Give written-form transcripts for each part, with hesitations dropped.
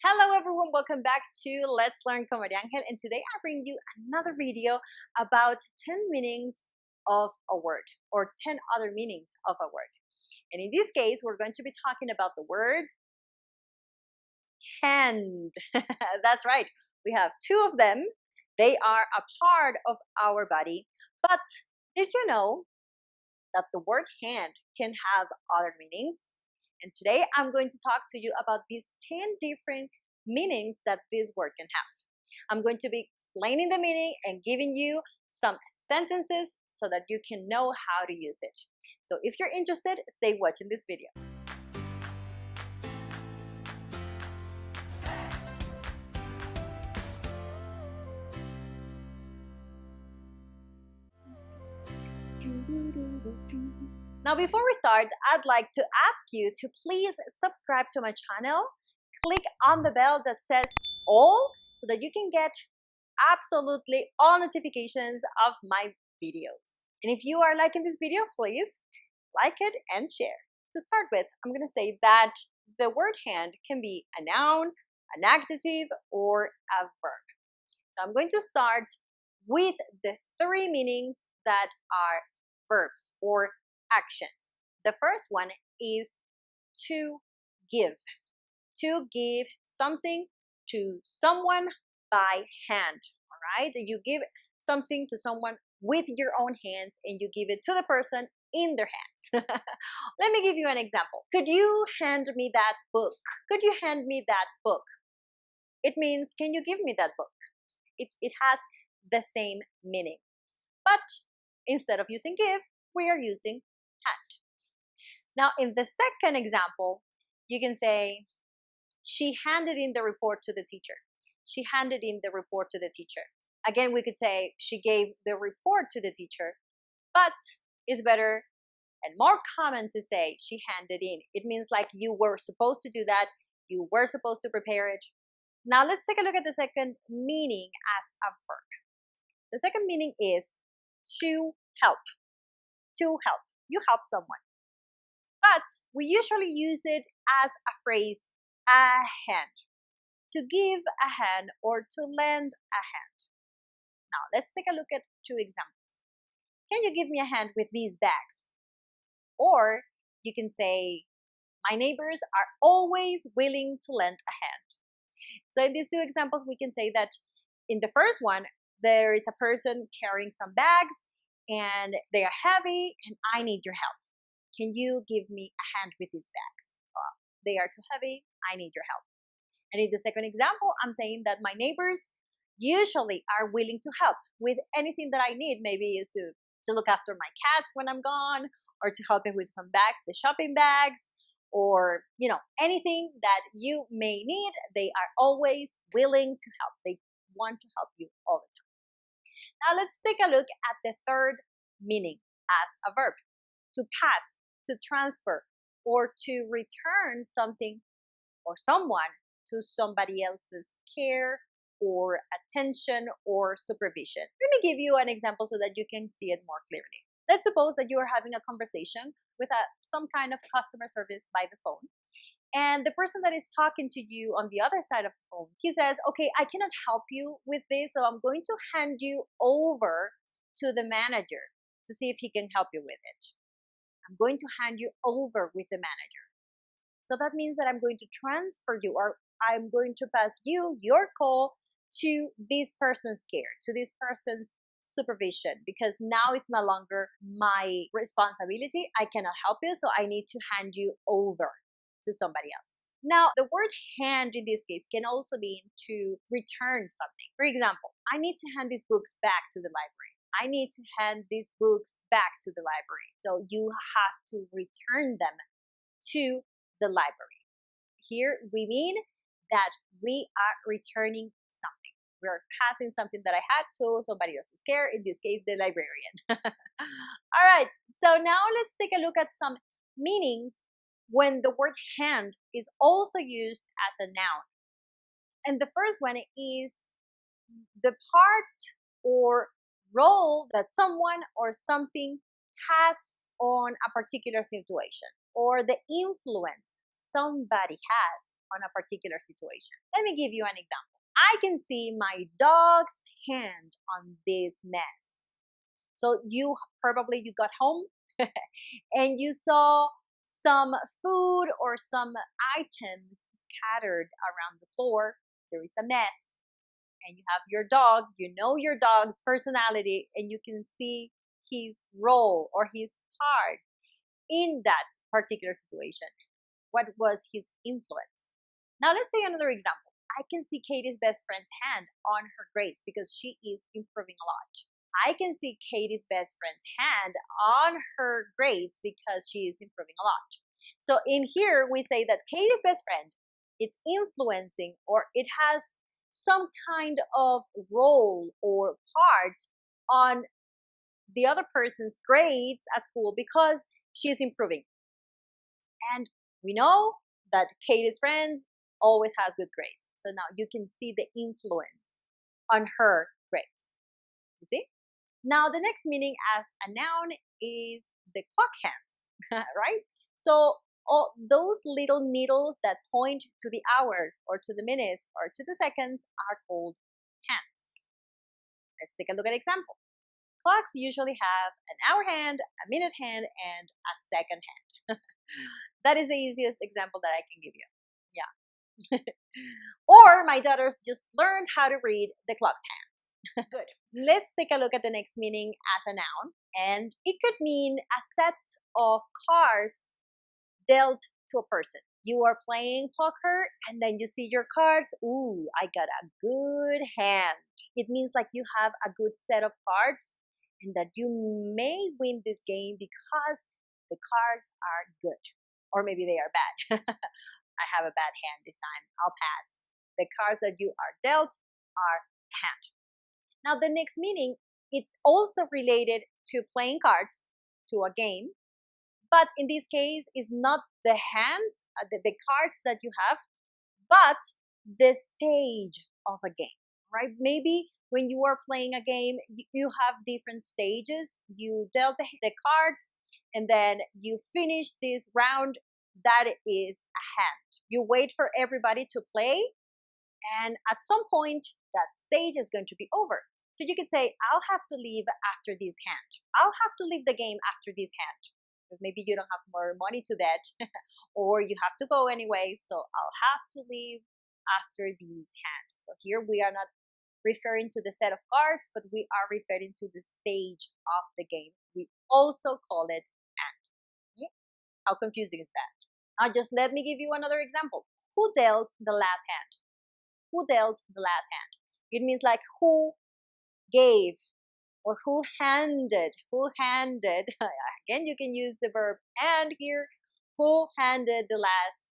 Hello everyone, welcome back to Let's Learn con Maria Angel, and today I bring you another video about 10 meanings of a word or 10 other meanings of a word. And in this case, we're going to be talking about the word hand. That's right, we have two of them. They are a part of our body, but did you know that the word hand can have other meanings? And today I'm going to talk to you about these 10 different meanings that this word can have. I'm going to be explaining the meaning and giving you some sentences so that you can know how to use it. So if you're interested, stay watching this video. Now, before we start, I'd like to ask you to please subscribe to my channel. Click on the bell that says all so that you can get absolutely all notifications of my videos. And if you are liking this video, please like it and share. To start with, I'm going to say that the word hand can be a noun, an adjective, or a verb. So I'm going to start with the three meanings that are verbs or actions. The first one is to give. To give something to someone by hand, all right? You give something to someone with your own hands and you give it to the person in their hands. Let me give you an example. Could you hand me that book? Could you hand me that book? It means, can you give me that book? It has the same meaning. But instead of using give, we are using hand. Now, in the second example, you can say, she handed in the report to the teacher. She handed in the report to the teacher. Again, we could say she gave the report to the teacher, but it's better and more common to say she handed in. It means like you were supposed to do that. You were supposed to prepare it. Now, let's take a look at the second meaning as a verb. The second meaning is to help. To help. You help someone. But we usually use it as a phrase, a hand. To give a hand or to lend a hand. Now, let's take a look at two examples. Can you give me a hand with these bags? Or you can say, my neighbors are always willing to lend a hand. So in these two examples, we can say that in the first one, there is a person carrying some bags and they are heavy and I need your help. Can you give me a hand with these bags? They are too heavy, I need your help. And in the second example, I'm saying that my neighbors usually are willing to help with anything that I need. Maybe is to look after my cats when I'm gone, or to help me with some bags, the shopping bags, or anything that you may need. They are always willing to help. They want to help you all the time. Now let's take a look at the third meaning as a verb. To pass, to transfer, or to return something or someone to somebody else's care or attention or supervision. Let me give you an example so that you can see it more clearly. Let's suppose that you are having a conversation with some kind of customer service by the phone, and the person that is talking to you on the other side of the phone, he says, okay, I cannot help you with this, so I'm going to hand you over to the manager to see if he can help you with it. I'm going to hand you over with the manager. So that means that I'm going to transfer you, or I'm going to pass you your call to this person's care, to this person's supervision, because now it's no longer my responsibility. I cannot help you, so I need to hand you over to somebody else. Now, the word hand in this case can also mean to return something. For example, I need to hand these books back to the library. I need to hand these books back to the library. So you have to return them to the library. Here we mean that we are returning something. We are passing something that I had to somebody else's care, in this case, the librarian. All right, so now let's take a look at some meanings when the word hand is also used as a noun. And the first one is the part or role that someone or something has on a particular situation, or the influence somebody has on a particular situation. Let me give you an example. I can see my dog's hand on this mess. So you got home and you saw some food or some items scattered around the floor. There is a mess. And you have your dog, you know your dog's personality, and you can see his role or his part in that particular situation. What was his influence? Now let's say another example. I can see Katie's best friend's hand on her grades because she is improving a lot. I can see Katie's best friend's hand on her grades because she is improving a lot. So in here, we say that Katie's best friend, it's influencing or it has some kind of role or part on the other person's grades at school because she is improving. And we know that Katie's friends always has good grades. So now you can see the influence on her grades. You see? Now the next meaning as a noun is the clock hands, right? So all those little needles that point to the hours or to the minutes or to the seconds are called hands. Let's take a look at an example. Clocks usually have an hour hand, a minute hand, and a second hand. That is the easiest example that I can give you. Yeah. Or my daughters just learned how to read the clock's hands. Good. Let's take a look at the next meaning as a noun. And it could mean a set of cards dealt to a person. You are playing poker and then you see your cards. Ooh, I got a good hand. It means like you have a good set of cards and that you may win this game because the cards are good. Or maybe they are bad. I have a bad hand this time. I'll pass. The cards that you are dealt are hand. Now the next meaning, it's also related to playing cards, to a game. But in this case, it's not the hands, the cards that you have, but the stage of a game, right? Maybe when you are playing a game, you have different stages. You dealt the cards, and then you finish this round. That is a hand. You wait for everybody to play, and at some point, that stage is going to be over. So you could say, I'll have to leave after this hand. I'll have to leave the game after this hand. Because maybe you don't have more money to bet, or you have to go anyway, so I'll have to leave after these hands. So here we are not referring to the set of cards, but we are referring to the stage of the game. We also call it hand. How confusing is that? Now just let me give you another example. Who dealt the last hand? Who dealt the last hand? It means like who gave or who handed. Again, you can use the verb and here. Who handed the last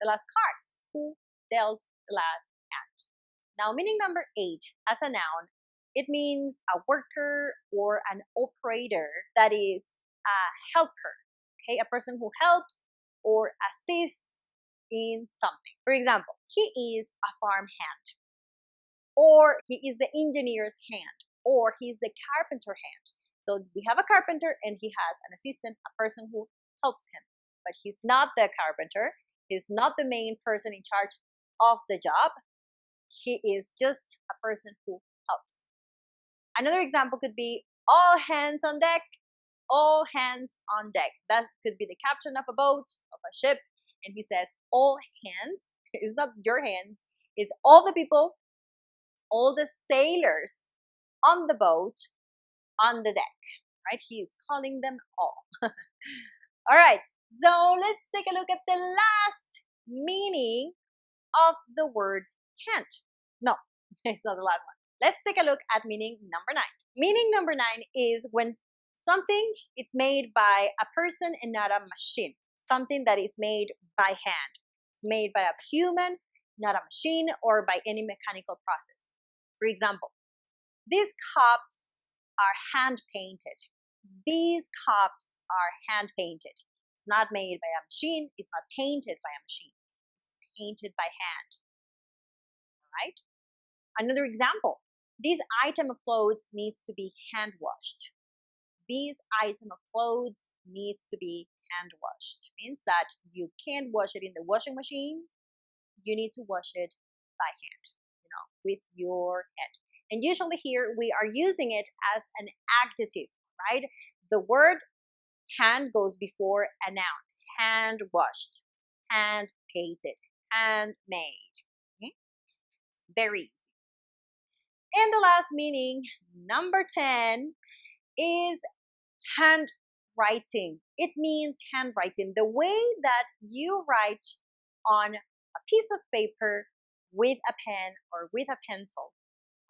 cards? Who dealt the last hand? Now, meaning number 8 as a noun, it means a worker or an operator that is a helper. Okay, a person who helps or assists in something. For example, he is a farm hand, or he is the engineer's hand, or he's the carpenter hand. So we have a carpenter and he has an assistant, a person who helps him. But he's not the carpenter. He's not the main person in charge of the job. He is just a person who helps. Another example could be all hands on deck. All hands on deck. That could be the captain of a boat, of a ship, and he says all hands. It's not your hands. It's all the people, all the sailors on the boat, on the deck, right? He is calling them all. All right, so let's take a look at the last meaning of the word hand. No, it's not the last one. Let's take a look at meaning number 9. Meaning number 9 is when something it's made by a person and not a machine. Something that is made by hand. It's made by a human, not a machine, or by any mechanical process. For example, these cups are hand painted. These cups are hand painted. It's not made by a machine. It's not painted by a machine. It's painted by hand. All right? Another example. This item of clothes needs to be hand washed. This item of clothes needs to be hand washed. Means that you can't wash it in the washing machine. you need to wash it by hand, with your hand. And usually here we are using it as an adjective, right? The word hand goes before a noun. Hand washed, hand painted, hand made. Okay? Very easy. And the last meaning, number 10, is handwriting. It means handwriting, the way that you write on a piece of paper with a pen or with a pencil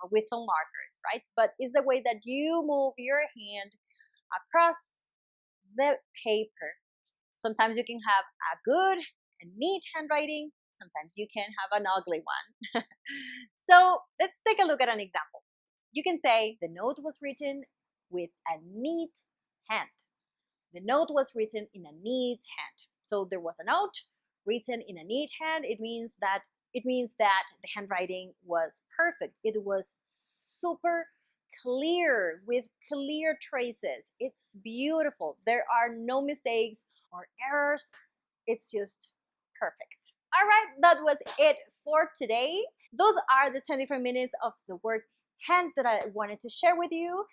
or with some markers, right? But it's the way that you move your hand across the paper. Sometimes you can have a good and neat handwriting. Sometimes you can have an ugly one. So let's take a look at an example. You can say, the note was written with a neat hand. The note was written in a neat hand. So there was a note written in a neat hand. It means that the handwriting was perfect. It was super clear with clear traces. It's beautiful. There are no mistakes or errors. It's just perfect. All right, that was it for today. Those are the 10 different minutes of the word hand that I wanted to share with you.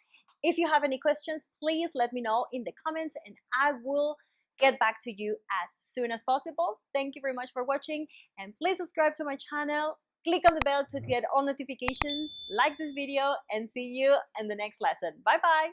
If you have any questions, please let me know in the comments and I will get back to you as soon as possible. Thank you very much for watching, and please subscribe to my channel. Click on the bell to get all notifications, like this video, and see you in the next lesson. Bye bye.